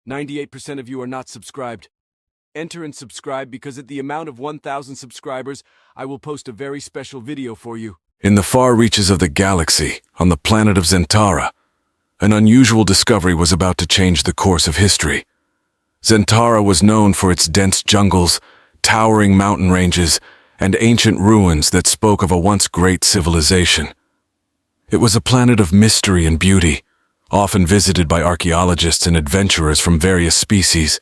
98% of you are not subscribed. Enter and subscribe because at the amount of 1,000 subscribers, I will post a very special video for you. In the far reaches of the galaxy, on the planet of Zentara, an unusual discovery was about to change the course of history. Zentara was known for its dense jungles, towering mountain ranges, and ancient ruins that spoke of a once great civilization. It was a planet of mystery and beauty, often visited by archaeologists and adventurers from various species.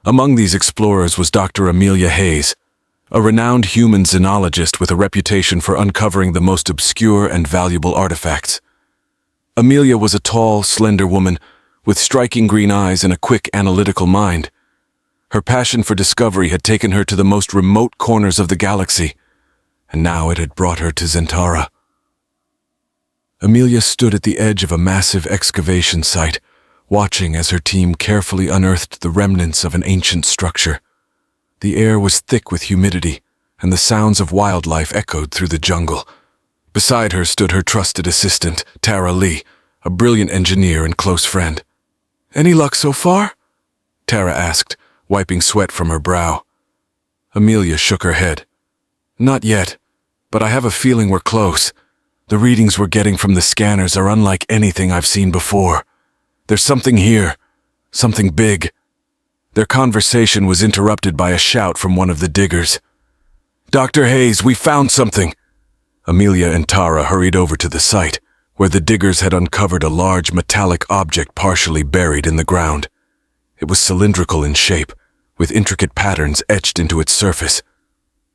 Among these explorers was Dr. Amelia Hayes, a renowned human xenologist with a reputation for uncovering the most obscure and valuable artifacts. Amelia was a tall, slender woman with striking green eyes and a quick, analytical mind. Her passion for discovery had taken her to the most remote corners of the galaxy, and now it had brought her to Zentara. Amelia stood at the edge of a massive excavation site, watching as her team carefully unearthed the remnants of an ancient structure. The air was thick with humidity, and the sounds of wildlife echoed through the jungle. Beside her stood her trusted assistant, Tara Lee, a brilliant engineer and close friend. "Any luck so far?" Tara asked, wiping sweat from her brow. Amelia shook her head. "Not yet, but I have a feeling we're close. The readings we're getting from the scanners are unlike anything I've seen before. There's something here, something big." Their conversation was interrupted by a shout from one of the diggers. "Dr. Hayes, we found something!" Amelia and Tara hurried over to the site, where the diggers had uncovered a large metallic object partially buried in the ground. It was cylindrical in shape, with intricate patterns etched into its surface.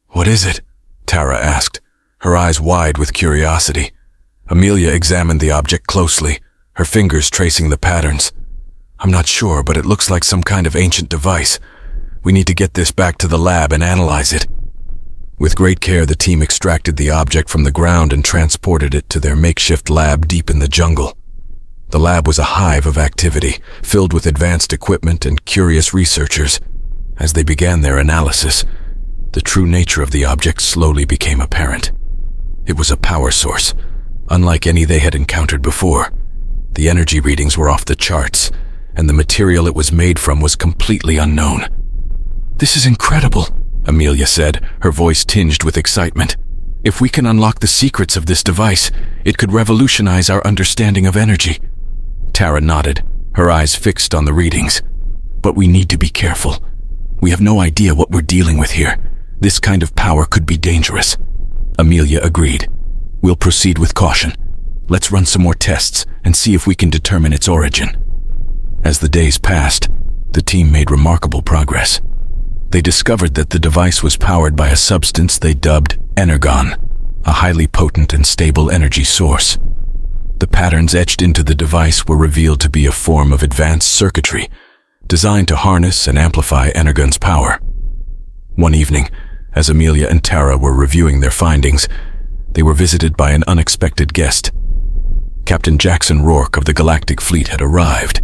"What is it?" Tara asked, her eyes wide with curiosity. Amelia examined the object closely, her fingers tracing the patterns. "I'm not sure, but it looks like some kind of ancient device. We need to get this back to the lab and analyze it." With great care, the team extracted the object from the ground and transported it to their makeshift lab deep in the jungle. The lab was a hive of activity, filled with advanced equipment and curious researchers. As they began their analysis, the true nature of the object slowly became apparent. It was a power source, unlike any they had encountered before. The energy readings were off the charts, and the material it was made from was completely unknown. "This is incredible," Amelia said, her voice tinged with excitement. "If we can unlock the secrets of this device, it could revolutionize our understanding of energy." Tara nodded, her eyes fixed on the readings. "But we need to be careful. We have no idea what we're dealing with here. This kind of power could be dangerous." Amelia agreed. "We'll proceed with caution. Let's run some more tests and see if we can determine its origin." As the days passed, the team made remarkable progress. They discovered that the device was powered by a substance they dubbed energon, a highly potent and stable energy source. The patterns etched into the device were revealed to be a form of advanced circuitry, designed to harness and amplify energon's power. One evening, as Amelia and Tara were reviewing their findings, they were visited by an unexpected guest. Captain Jackson Rourke of the Galactic Fleet had arrived,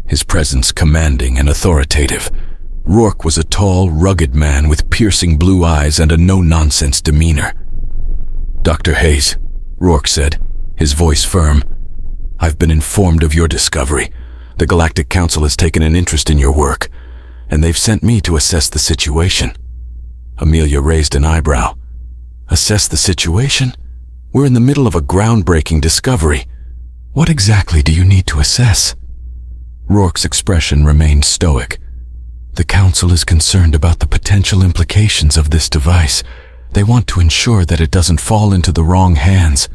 his presence commanding and authoritative. Rourke was a tall, rugged man with piercing blue eyes and a no-nonsense demeanor. "Dr. Hayes," Rourke said, his voice firm, "I've been informed of your discovery. The Galactic Council has taken an interest in your work, and they've sent me to assess the situation." Amelia raised an eyebrow. "Assess the situation? We're in the middle of a groundbreaking discovery. What exactly do you need to assess?" Rourke's expression remained stoic. "The Council is concerned about the potential implications of this device. They want to ensure that it doesn't fall into the wrong hands."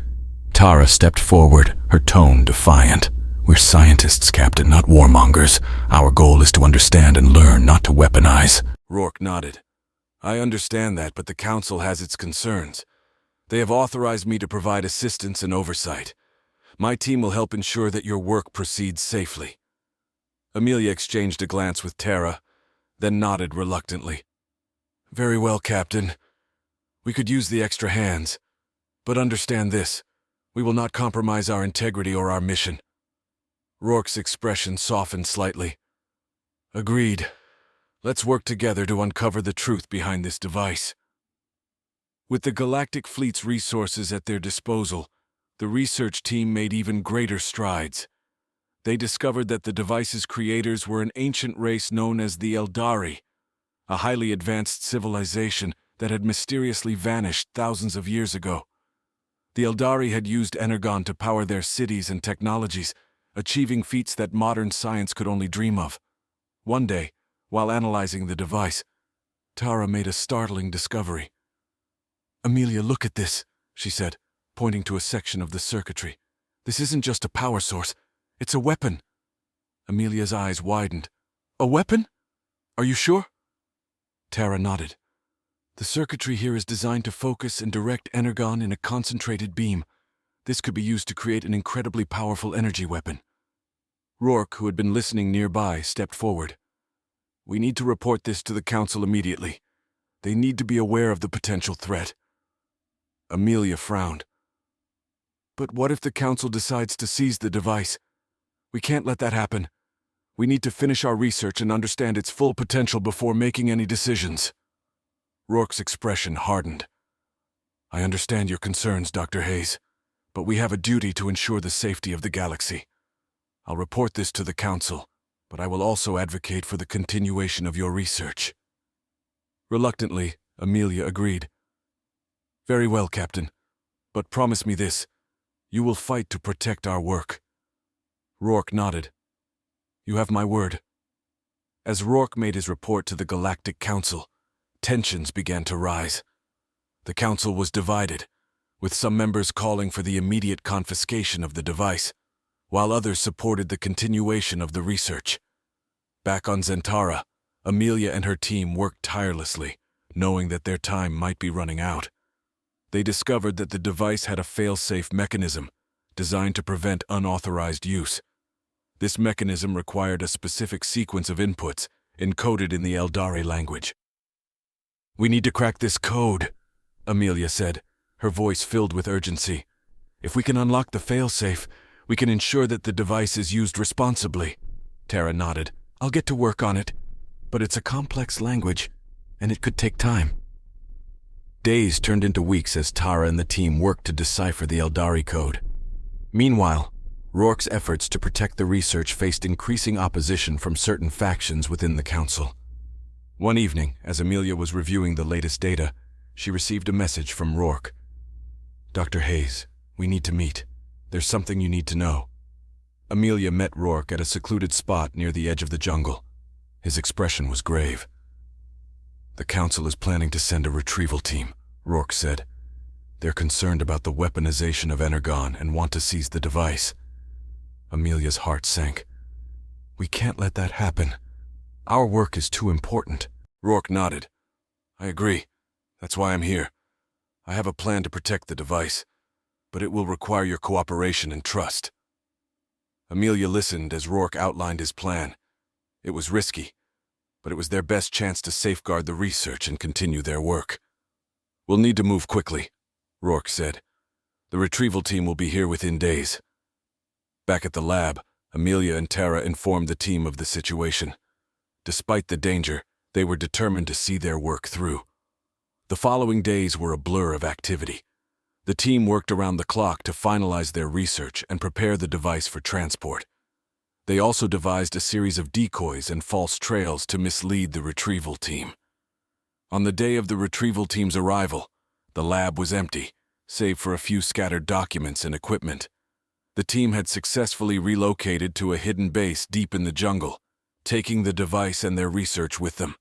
Tara stepped forward, her tone defiant. "We're scientists, Captain, not warmongers. Our goal is to understand and learn, not to weaponize." Rourke nodded. "I understand that, but the Council has its concerns. They have authorized me to provide assistance and oversight. My team will help ensure that your work proceeds safely." Amelia exchanged a glance with Tara, then nodded reluctantly. "Very well, Captain. We could use the extra hands. But understand this, we will not compromise our integrity or our mission." Rourke's expression softened slightly. "Agreed. Let's work together to uncover the truth behind this device." With the Galactic Fleet's resources at their disposal, the research team made even greater strides. They discovered that the device's creators were an ancient race known as the Eldari, a highly advanced civilization that had mysteriously vanished thousands of years ago. The Eldari had used energon to power their cities and technologies, achieving feats that modern science could only dream of. One day, while analyzing the device, Tara made a startling discovery. "Amelia, look at this," she said, pointing to a section of the circuitry. "This isn't just a power source, it's a weapon." Amelia's eyes widened. "A weapon? Are you sure?" Tara nodded. "The circuitry here is designed to focus and direct energon in a concentrated beam. This could be used to create an incredibly powerful energy weapon." Rourke, who had been listening nearby, stepped forward. "We need to report this to the Council immediately. They need to be aware of the potential threat." Amelia frowned. "But what if the Council decides to seize the device? We can't let that happen. We need to finish our research and understand its full potential before making any decisions." Rourke's expression hardened. "I understand your concerns, Dr. Hayes, but we have a duty to ensure the safety of the galaxy. I'll report this to the Council, but I will also advocate for the continuation of your research." Reluctantly, Amelia agreed. "Very well, Captain, but promise me this. You will fight to protect our work." Rourke nodded. "You have my word." As Rourke made his report to the Galactic Council, tensions began to rise. The Council was divided, with some members calling for the immediate confiscation of the device, while others supported the continuation of the research. Back on Zentara, Amelia and her team worked tirelessly, knowing that their time might be running out. They discovered that the device had a fail-safe mechanism designed to prevent unauthorized use. This mechanism required a specific sequence of inputs encoded in the Eldari language. "We need to crack this code," Amelia said, her voice filled with urgency. "If we can unlock the fail-safe, we can ensure that the device is used responsibly." Tara nodded. "I'll get to work on it, but it's a complex language, and it could take time." Days turned into weeks as Tara and the team worked to decipher the Eldari code. Meanwhile, Rourke's efforts to protect the research faced increasing opposition from certain factions within the Council. One evening, as Amelia was reviewing the latest data, she received a message from Rourke. "Dr. Hayes, we need to meet. There's something you need to know." Amelia met Rourke at a secluded spot near the edge of the jungle. His expression was grave. "The Council is planning to send a retrieval team," Rourke said. "They're concerned about the weaponization of energon and want to seize the device." Amelia's heart sank. "We can't let that happen. Our work is too important." Rourke nodded. "I agree. That's why I'm here. I have a plan to protect the device, but it will require your cooperation and trust." Amelia listened as Rourke outlined his plan. It was risky, but it was their best chance to safeguard the research and continue their work. "We'll need to move quickly," Rourke said. "The retrieval team will be here within days." Back at the lab, Amelia and Tara informed the team of the situation. Despite the danger, they were determined to see their work through. The following days were a blur of activity. The team worked around the clock to finalize their research and prepare the device for transport. They also devised a series of decoys and false trails to mislead the retrieval team. On the day of the retrieval team's arrival, the lab was empty, save for a few scattered documents and equipment. The team had successfully relocated to a hidden base deep in the jungle, taking the device and their research with them.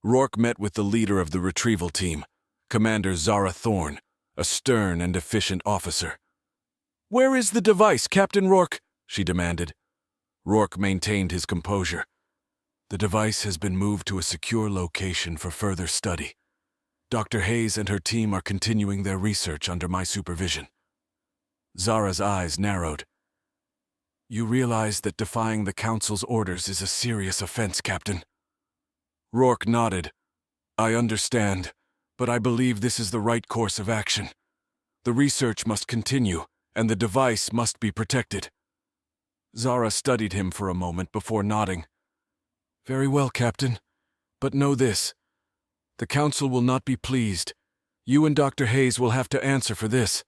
Rourke met with the leader of the retrieval team, Commander Zara Thorne, a stern and efficient officer. "Where is the device, Captain Rourke?" she demanded. Rourke maintained his composure. "The device has been moved to a secure location for further study. Dr. Hayes and her team are continuing their research under my supervision." Zara's eyes narrowed. "You realize that defying the Council's orders is a serious offense, Captain?" Rourke nodded. "I understand, but I believe this is the right course of action. The research must continue, and the device must be protected." Zara studied him for a moment before nodding. "Very well, Captain, but know this. The Council will not be pleased. You and Dr. Hayes will have to answer for this."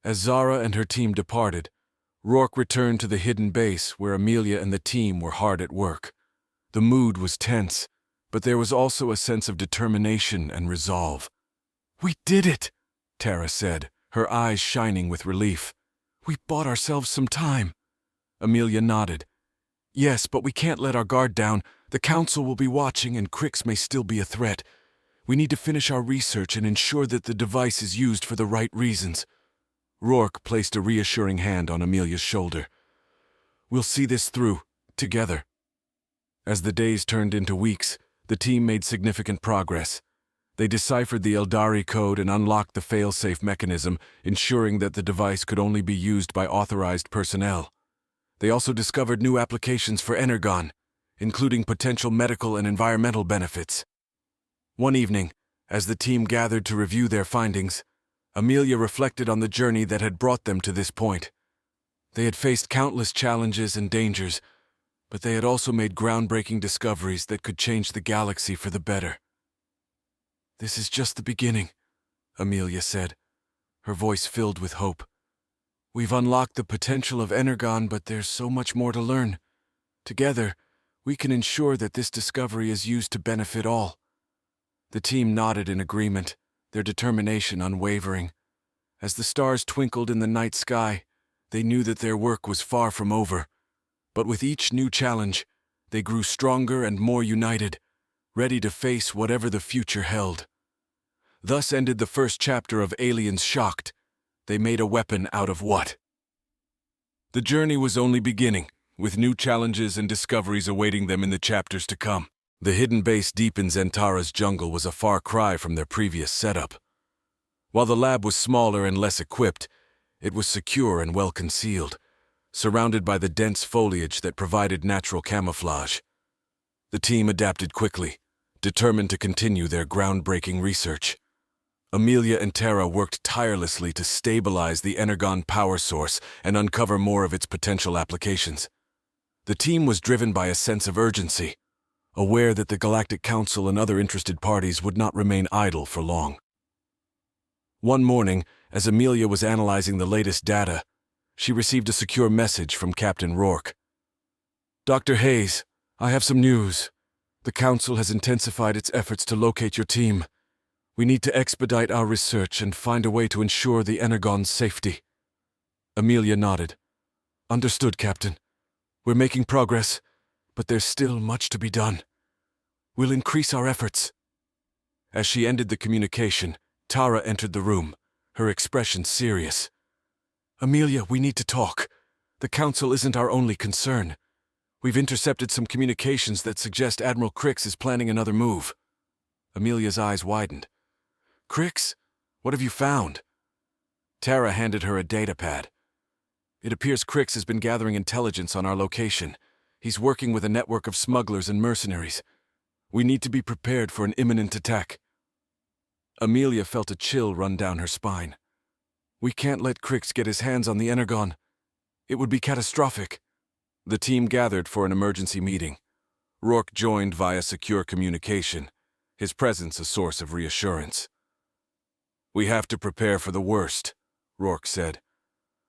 As Zara and her team departed, Rourke returned to the hidden base where Amelia and the team were hard at work. The mood was tense, but there was also a sense of determination and resolve. "We did it," Tara said, her eyes shining with relief. "We bought ourselves some time." Amelia nodded. "Yes, but we can't let our guard down. The council will be watching and Crix may still be a threat. We need to finish our research and ensure that the device is used for the right reasons." Rourke placed a reassuring hand on Amelia's shoulder. "We'll see this through, together." As the days turned into weeks, the team made significant progress. They deciphered the Eldari code and unlocked the fail-safe mechanism, ensuring that the device could only be used by authorized personnel. They also discovered new applications for Energon, including potential medical and environmental benefits. One evening, as the team gathered to review their findings, Amelia reflected on the journey that had brought them to this point. They had faced countless challenges and dangers, but they had also made groundbreaking discoveries that could change the galaxy for the better. "This is just the beginning," Amelia said, her voice filled with hope. "We've unlocked the potential of Energon, but there's so much more to learn. Together, we can ensure that this discovery is used to benefit all." The team nodded in agreement, their determination unwavering. As the stars twinkled in the night sky, they knew that their work was far from over. But with each new challenge, they grew stronger and more united, ready to face whatever the future held. Thus ended the first chapter of Aliens Shocked. They made a weapon out of what? The journey was only beginning, with new challenges and discoveries awaiting them in the chapters to come. The hidden base deep in Zentara's jungle was a far cry from their previous setup. While the lab was smaller and less equipped, it was secure and well concealed, surrounded by the dense foliage that provided natural camouflage. The team adapted quickly, determined to continue their groundbreaking research. Amelia and Tara worked tirelessly to stabilize the Energon power source and uncover more of its potential applications. The team was driven by a sense of urgency, aware that the Galactic Council and other interested parties would not remain idle for long. One morning, as Amelia was analyzing the latest data, she received a secure message from Captain Rourke. "Dr. Hayes, I have some news. The Council has intensified its efforts to locate your team. We need to expedite our research and find a way to ensure the Energon's safety." Amelia nodded. "Understood, Captain. We're making progress, but there's still much to be done. We'll increase our efforts." As she ended the communication, Tara entered the room, her expression serious. "Amelia, we need to talk. The Council isn't our only concern. We've intercepted some communications that suggest Admiral Crix is planning another move." Amelia's eyes widened. "Crix? What have you found?" Tara handed her a datapad. "It appears Crix has been gathering intelligence on our location. He's working with a network of smugglers and mercenaries. We need to be prepared for an imminent attack." Amelia felt a chill run down her spine. "We can't let Crix get his hands on the Energon. It would be catastrophic." The team gathered for an emergency meeting. Rourke joined via secure communication, his presence a source of reassurance. "We have to prepare for the worst," Rourke said.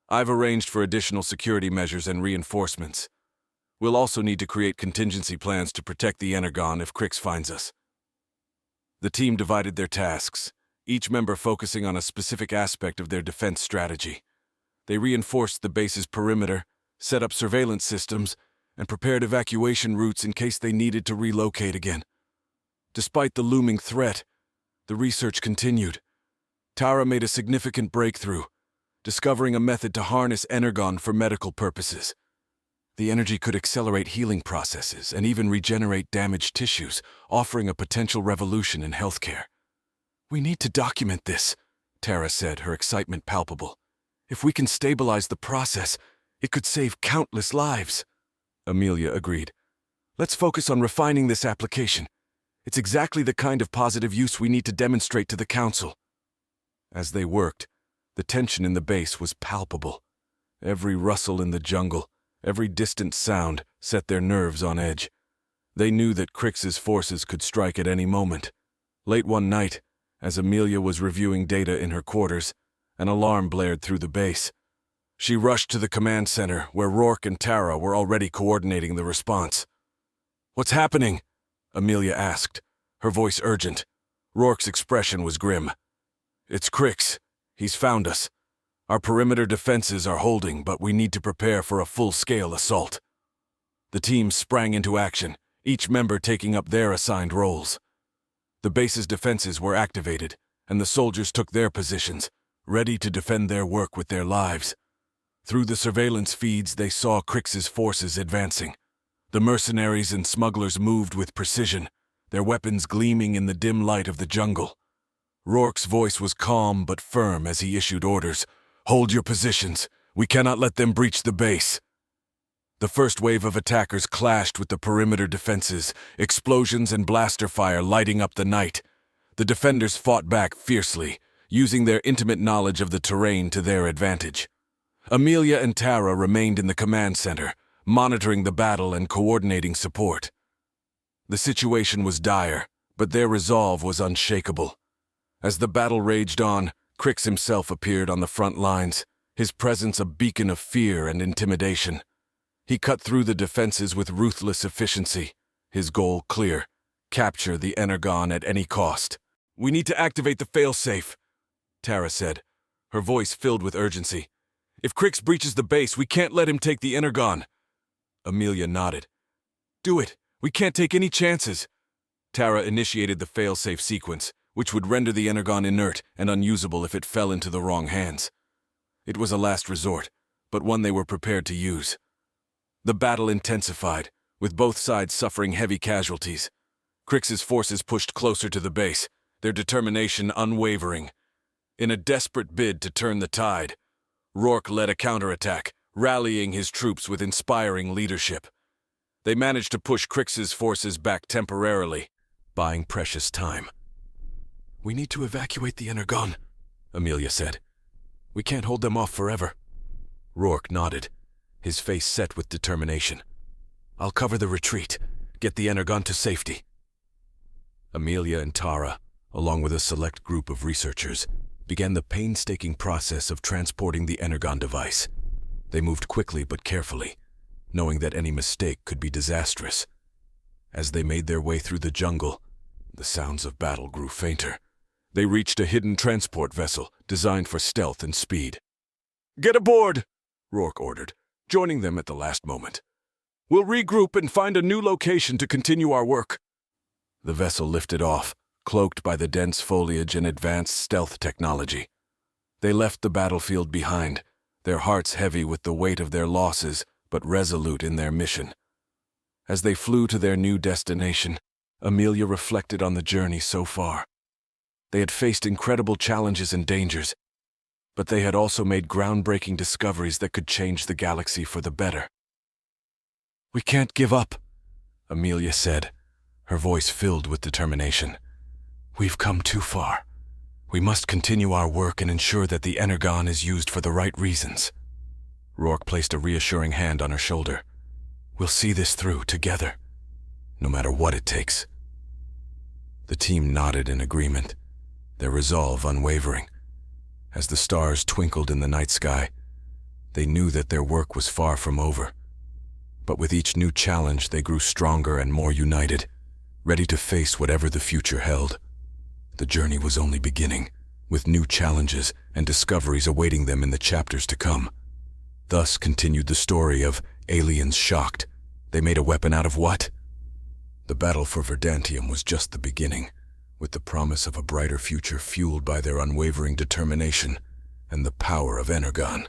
"I've arranged for additional security measures and reinforcements. We'll also need to create contingency plans to protect the Energon if Crix finds us." The team divided their tasks, each member focusing on a specific aspect of their defense strategy. They reinforced the base's perimeter, set up surveillance systems, and prepared evacuation routes in case they needed to relocate again. Despite the looming threat, the research continued. Tara made a significant breakthrough, discovering a method to harness Energon for medical purposes. The energy could accelerate healing processes and even regenerate damaged tissues, offering a potential revolution in healthcare. "We need to document this," Tara said, her excitement palpable. "If we can stabilize the process, it could save countless lives." Amelia agreed. "Let's focus on refining this application. It's exactly the kind of positive use we need to demonstrate to the Council." As they worked, the tension in the base was palpable. Every rustle in the jungle, every distant sound set their nerves on edge. They knew that Crix's forces could strike at any moment. Late one night, as Amelia was reviewing data in her quarters, an alarm blared through the base. She rushed to the command center, where Rourke and Tara were already coordinating the response. "What's happening?" Amelia asked, her voice urgent. Rourke's expression was grim. "It's Crix. He's found us. Our perimeter defenses are holding, but we need to prepare for a full-scale assault." The team sprang into action, each member taking up their assigned roles. The base's defenses were activated, and the soldiers took their positions, ready to defend their work with their lives. Through the surveillance feeds, they saw Crix's forces advancing. The mercenaries and smugglers moved with precision, their weapons gleaming in the dim light of the jungle. Rourke's voice was calm but firm as he issued orders. "Hold your positions. We cannot let them breach the base." The first wave of attackers clashed with the perimeter defenses, explosions and blaster fire lighting up the night. The defenders fought back fiercely, using their intimate knowledge of the terrain to their advantage. Amelia and Tara remained in the command center, monitoring the battle and coordinating support. The situation was dire, but their resolve was unshakable. As the battle raged on, Crix himself appeared on the front lines, his presence a beacon of fear and intimidation. He cut through the defenses with ruthless efficiency, his goal clear: capture the Energon at any cost. "We need to activate the failsafe," Tara said, her voice filled with urgency. "If Crix breaches the base, we can't let him take the Energon." Amelia nodded. "Do it. We can't take any chances." Tara initiated the failsafe sequence, which would render the Energon inert and unusable if it fell into the wrong hands. It was a last resort, but one they were prepared to use. The battle intensified, with both sides suffering heavy casualties. Crix's forces pushed closer to the base, their determination unwavering. In a desperate bid to turn the tide, Rourke led a counterattack, rallying his troops with inspiring leadership. They managed to push Crix's forces back temporarily, buying precious time. "We need to evacuate the Energon," Amelia said. "We can't hold them off forever." Rourke nodded, his face set with determination. "I'll cover the retreat, get the Energon to safety." Amelia and Tara, along with a select group of researchers, began the painstaking process of transporting the Energon device. They moved quickly but carefully, knowing that any mistake could be disastrous. As they made their way through the jungle, the sounds of battle grew fainter. They reached a hidden transport vessel designed for stealth and speed. "Get aboard!" Rourke ordered, joining them at the last moment. "We'll regroup and find a new location to continue our work." The vessel lifted off, cloaked by the dense foliage and advanced stealth technology. They left the battlefield behind, their hearts heavy with the weight of their losses, but resolute in their mission. As they flew to their new destination, Amelia reflected on the journey so far. They had faced incredible challenges and dangers, but they had also made groundbreaking discoveries that could change the galaxy for the better. "We can't give up," Amelia said, her voice filled with determination. "We've come too far. We must continue our work and ensure that the Energon is used for the right reasons." Rourke placed a reassuring hand on her shoulder. "We'll see this through together, no matter what it takes." The team nodded in agreement, their resolve unwavering. As the stars twinkled in the night sky, they knew that their work was far from over. But with each new challenge, they grew stronger and more united, ready to face whatever the future held. The journey was only beginning, with new challenges and discoveries awaiting them in the chapters to come. Thus continued the story of aliens shocked. They made a weapon out of what? The battle for Verdantium was just the beginning, with the promise of a brighter future fueled by their unwavering determination and the power of Energon.